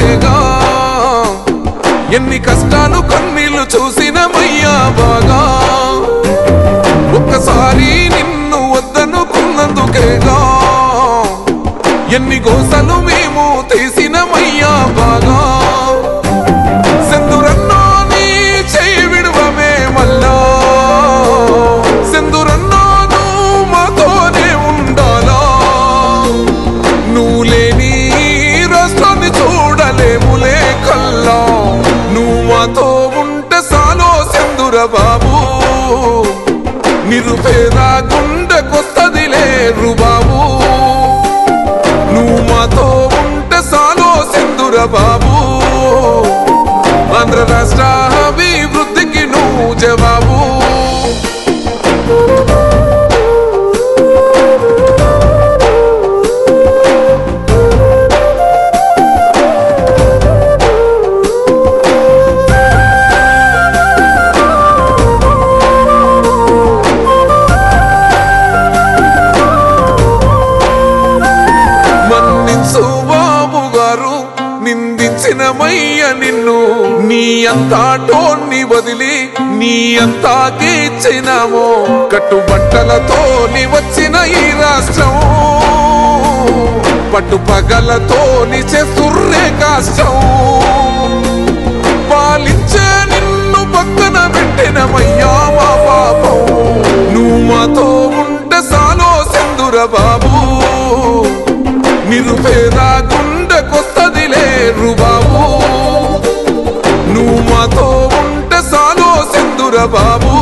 నువ్వేగా ఎన్ని కష్టాలు కన్నీళ్లు చూసినమయ్యా బాగా ఒక్కసారి నిన్ను వద్దనుకున్నందుకేగా ఎన్ని గోసలు మేము తీసినమయ్యా బాగా సెందురన్నో నీ చెయ్యి విడువమే మల్లా సెందురన్నో నువ్వు మాతోనే ఉండాలా నువ్వు లేని రాష్ట్రాన్ని చూడలేములే కల్లా నువ్వు మాతో ఉంటే సాలో సెందుర బాబు నిరుపేద గుండెకొస్తదిలే రుబాబు నువ్వు మాతో ఉంటే సాలో సెందుర బాబు ఆంధ్ర రాష్ట్ర అభివృద్ధికి నువ్వు జవాబు నిందించినమయ్య నిన్ను నీ అంతా టోన్ని వదిలి నీ అంతా గీచినామో కట్టుబట్టలతో నీ వచ్చిన ఈ రాష్ట్రం పట్టుపగలతో నీ చేస్తుర్రే కష్టం పాలించే నిన్ను పక్కన పెట్టినమయ్యా మా పాపం నువ్వు మాతో ఉంటే సాలో సెందుర బాబు నిరుపేద గుండెకొస్తదిలే రుబాబు నువ్వు మాతో ఉంటే సాలో సెందుర బాబు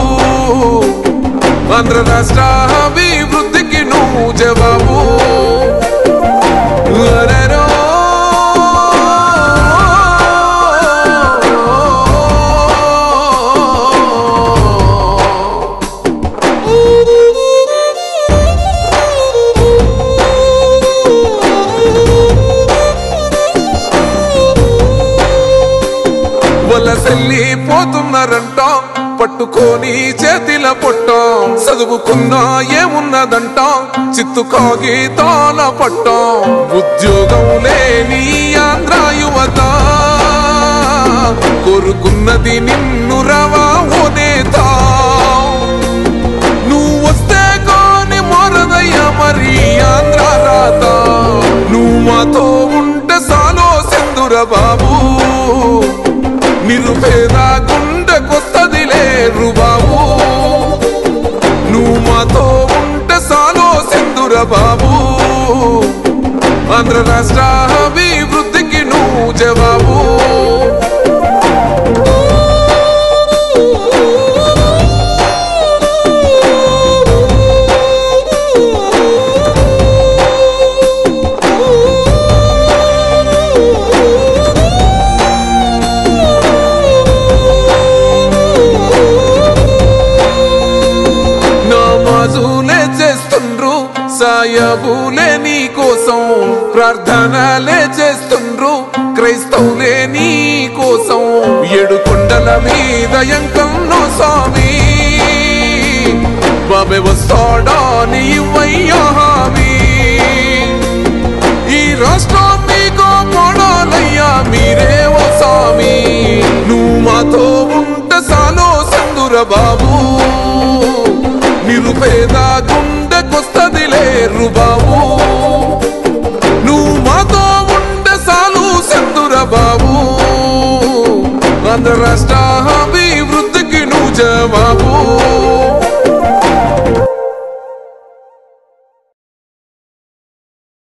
ఆంధ్ర రాష్ట్ర అభివృద్ధికి నువ్వు జవాబు వలసెళ్ళిపోతున్నారంట పట్టుకొని చేతిల పొట్టం చదువుకున్నా ఏమున్నదంట చిత్తు కాగితాల పట్టం ఉద్యోగం లేని ఆంధ్ర యువత కోరుకున్నది నిన్ను రవా ఓ నేత నువ్వు వస్తే కాని మారదయ్యా మరి ఆంధ్ర రాత నువ్వు మాతో ఉంటే సాలో సెందుర బాబు నిరుపేద గుండెకొస్తదిలే రుబాబు నువ్వు మాతో ఉంటే సాలో సెందుర బాబు ఆంధ్ర రాష్ట్ర అభివృద్ధికి నువ్వు జవాబు సాయబులే నీ కోసం ప్రార్థనలే చేస్తుండ్రు క్రైస్తవులే నీ కోసం ఏడుకొండల మీద ఎంకన్నో స్వామి బాబే వస్తాడా నీ ఇవ్వయ్యా హామీ ఈ రాష్ట్రం నీకో పడాలయ్యా మీరే ఓ స్వామి నువ్వు మాతో ఉంటే సాలో సెందుర బాబు నిరుపేద గుండెకొస్తదిలే రుబాబు నువ్వు మాతో ఉంటే సాలు సెందుర బాబు ఆంధ్ర రాష్ట్ర అభివృద్ధికి నువ్వు జవాబు